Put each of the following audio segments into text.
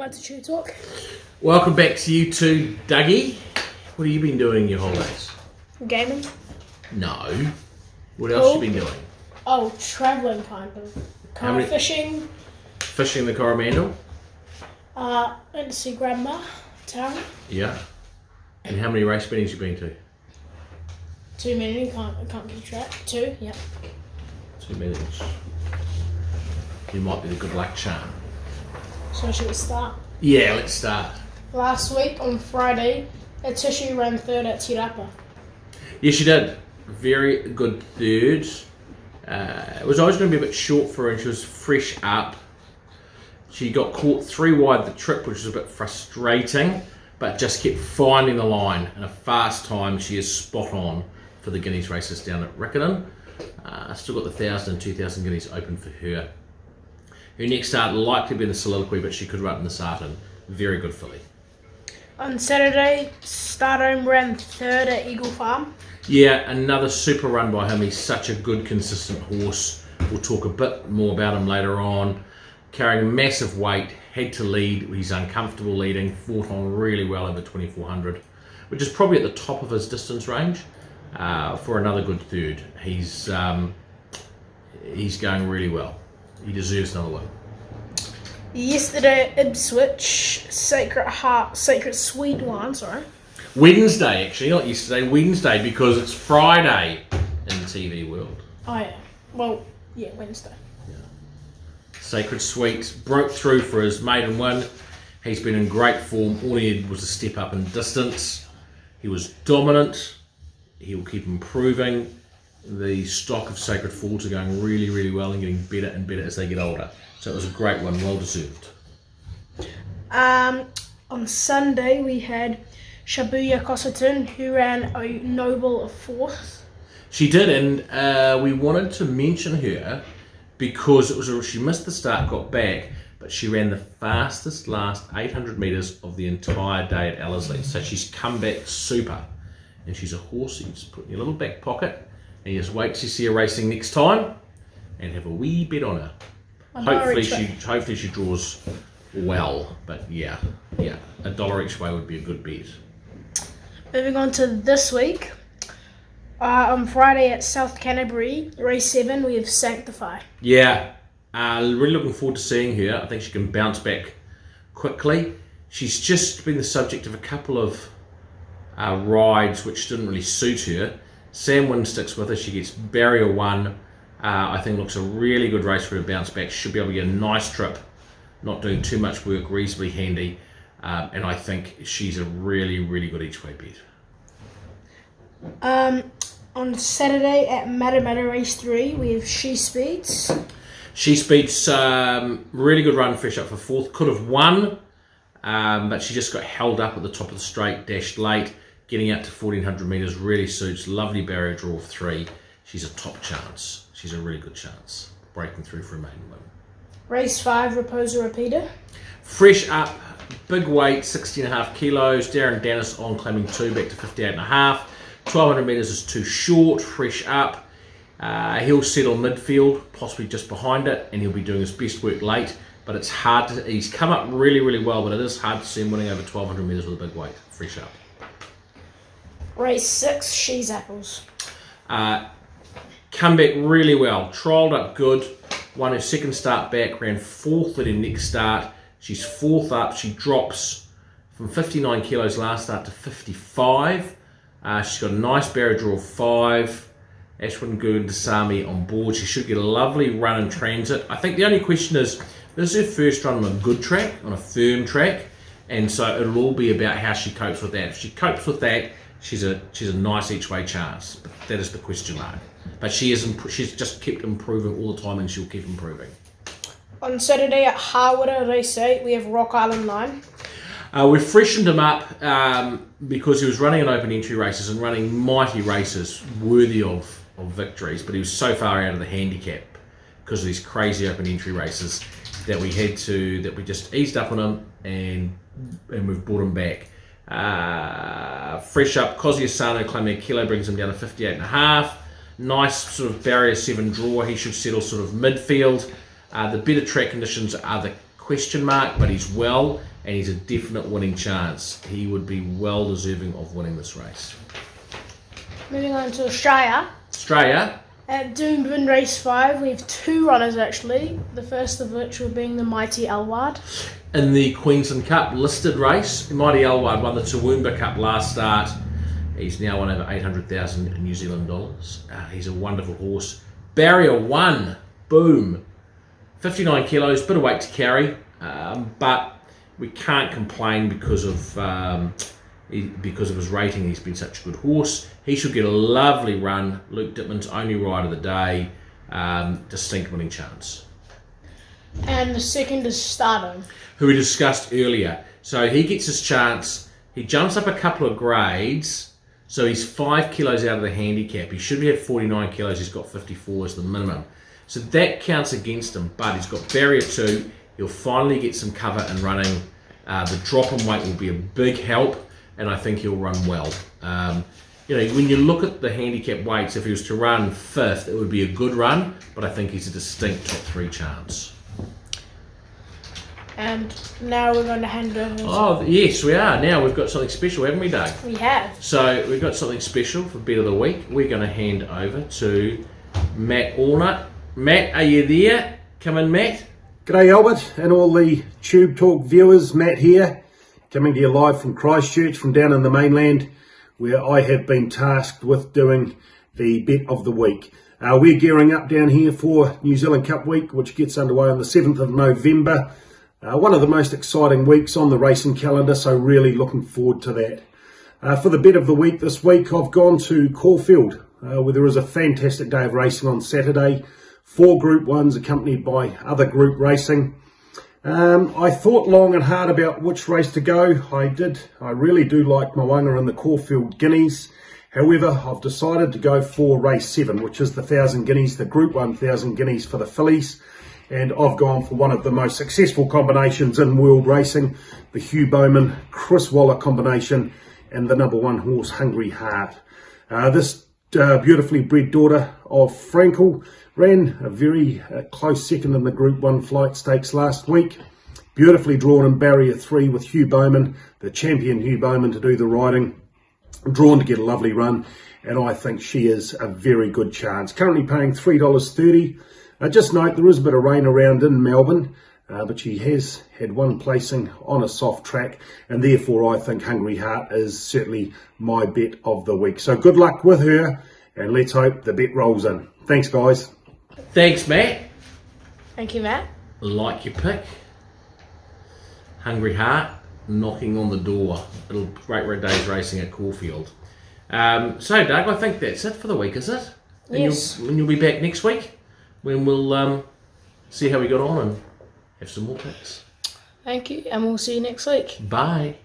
back to TubeTalk. Welcome back to you too, Dougie. What have you been doing in your holidays? Gaming. No. What else have you been doing? Oh, travelling kind of. Fishing. Fishing the Coromandel? Went to see Grandma, Tara. Yeah. And how many race meetings you been to? Too many, can't keep track. 2, yep. 2 meetings. You might be the good luck charm. So should we start? Yeah, let's start. Last week on Friday, Tishu ran 3rd at Tirapa. Yes, she did. Very good third. It was always going to be a bit short for her, and she was fresh up. She got caught 3 wide the trip, which was a bit frustrating, but just kept finding the line. And a fast time, she is spot on for the Guineas races down at Riccarton. Still got the 1,000 and 2,000 Guineas open for her. Her next start likely be in the Soliloquy, but she could run in the Sarton. Very good filly. On Saturday, Stardome ran 3rd at Eagle Farm. Yeah, another super run by him. He's such a good, consistent horse. We'll talk a bit more about him later on. Carrying a massive weight, had to lead. He's uncomfortable leading, fought on really well over 2,400, which is probably at the top of his distance range for another good third. He's going really well. He deserves another one. Yesterday at Ipswich, Sacred Sweet Wine, Wednesday, actually, not yesterday, Wednesday, because it's Friday in the TV world. Oh yeah, well, yeah, Wednesday. Yeah. Sacred Sweet broke through for his maiden win. He's been in great form. All he had was a step up in distance. He was dominant. He will keep improving. The stock of Sacred Falls are going really, really well and getting better and better as they get older. So it was a great one, well deserved. On Sunday we had Shabuya Cossington, who ran a Noble of 4th. She did, and we wanted to mention her because she missed the start, got back, but she ran the fastest last 800 metres of the entire day at Ellerslie. So she's come back super, and she's a horse you just put in your little back pocket, and you just wait to see her racing next time, and have a wee bet on her. Hopefully she draws well, but yeah, $1 each way would be a good bet. Moving on to this week, on Friday at South Canterbury, race 7, we have Sanctify. Yeah, really looking forward to seeing her. I think she can bounce back quickly. She's just been the subject of a couple of rides which didn't really suit her. Sam Wynn sticks with her. She gets barrier 1. I think looks a really good race for her to bounce back. Should be able to get a nice trip, not doing too much work, reasonably handy. And I think she's a really, really good each way bet. On Saturday at Matamata race 3, we have She Speeds. She Speeds, really good run, fresh up for 4th. Could have won, but she just got held up at the top of the straight, dashed late. Getting out to 1,400 metres really suits. Lovely barrier draw of 3. She's a top chance. She's a really good chance. Breaking through for a maiden win. Race 5, Raposa Repeater. Fresh up, big weight, 16.5 kilos. Darren Dennis on claiming 2, back to 58.5. 1,200 metres is too short. Fresh up. He'll settle midfield, possibly just behind it, and he'll be doing his best work late. But it's hard to. He's come up really, really well, but it is hard to see him winning over 1,200 metres with a big weight. Fresh up. Race 6, She's Apples. Come back really well. Trialled up good. Won her second start back. Ran 4th at her next start. She's 4th up. She drops from 59 kilos last start to 55. She's got a nice barrier draw of 5. Ashwin Gurdasamy on board. She should get a lovely run in transit. I think the only question is, this is her first run on a good track, on a firm track, and so it'll all be about how she copes with that. If she copes with that, she's a nice each way chance. But that is the question mark. But she's just kept improving all the time, and she'll keep improving. On Saturday at Harwood race 8, we have Rock Island Line. We've freshened him up because he was running in open entry races and running mighty races worthy of victories, but he was so far out of the handicap because of these crazy open entry races that we just eased up on him and we've brought him back. Fresh up, Kosciuszko claiming a kilo brings him down to 58.5. Nice sort of barrier 7 draw. He should settle sort of midfield. The better track conditions are the question mark, but he's well. and he's a definite winning chance. He would be well deserving of winning this race. Moving on to Australia. At Doomben Race 5, we have 2 runners actually. The first of which will being the Mighty Elward. In the Queensland Cup listed race, Mighty Elward won the Toowoomba Cup last start. He's now won over 800,000 New Zealand dollars. He's a wonderful horse. Barrier 1, boom. 59 kilos, bit of weight to carry, but we can't complain because of his rating. He's been such a good horse. He should get a lovely run. Luke Dittman's only ride of the day. Distinct winning chance. And the second is Stardom, who we discussed earlier. So he gets his chance. He jumps up a couple of grades. So he's 5 kilos out of the handicap. He should be at 49 kilos. He's got 54 as the minimum. So that counts against him. But he's got barrier 2. He'll finally get some cover and running. The drop in weight will be a big help, and I think he'll run well. When you look at the handicap weights, if he was to run 5th, it would be a good run, but I think he's a distinct top 3 chance. And now we're going to hand over. Oh, yes, we are. Now we've got something special, haven't we, Doug? We have. So we've got something special for Bet of the Week. We're going to hand over to Matt Allnut. Matt, are you there? Come in, Matt. G'day Albert and all the TubeTalk viewers. Matt here, coming to you live from Christchurch, from down in the mainland, where I have been tasked with doing the Bet of the Week. We're gearing up down here for New Zealand Cup Week, which gets underway on the 7th of November. One of the most exciting weeks on the racing calendar, so really looking forward to that. For the Bet of the Week this week, I've gone to Caulfield, where there is a fantastic day of racing on Saturday. 4 Group 1s accompanied by other group racing. I thought long and hard about which race to go. I really do like Moanga and the Caulfield Guineas. However, I've decided to go for race 7, which is the 1,000 Guineas, the Group 1 1,000 Guineas for the fillies. And I've gone for one of the most successful combinations in world racing, the Hugh Bowman, Chris Waller combination, and the number 1 horse, Hungry Heart. This beautifully bred daughter of Frankel ran a very close second in the Group 1 flight stakes last week. Beautifully drawn in barrier 3 with Hugh Bowman, the champion Hugh Bowman, to do the riding. Drawn to get a lovely run, and I think she is a very good chance. Currently paying $3.30. Just note there is a bit of rain around in Melbourne, but she has had one placing on a soft track, and therefore I think Hungry Heart is certainly my bet of the week. So good luck with her, and let's hope the bet rolls in. Thanks, guys. Thanks, Matt. Thank you, Matt. Like your pick. Hungry Heart knocking on the door. It'll great days racing at Caulfield. So, Doug, I think that's it for the week, is it? And yes. You'll be back next week when we'll see how we got on and have some more picks. Thank you, and we'll see you next week. Bye.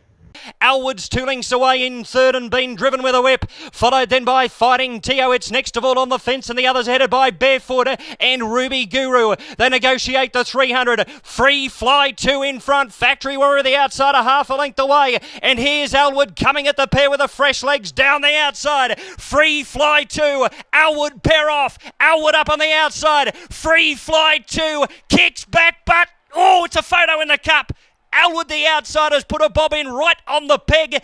Alwood's 2 lengths away in third and being driven with a whip, followed then by Fighting Tio. It's next of all on the fence, and the others headed by Barefoot and Ruby Guru. They negotiate the 300. Free Fly 2 in front. Factory Warrior the outside, a half a length away, and here's Alwood coming at the pair with the fresh legs down the outside. Free Fly 2, Alwood pair off, Alwood up on the outside. Free Fly 2 kicks back, but it's a photo in the cup. Alwood, the outsiders, put a bob in right on the peg.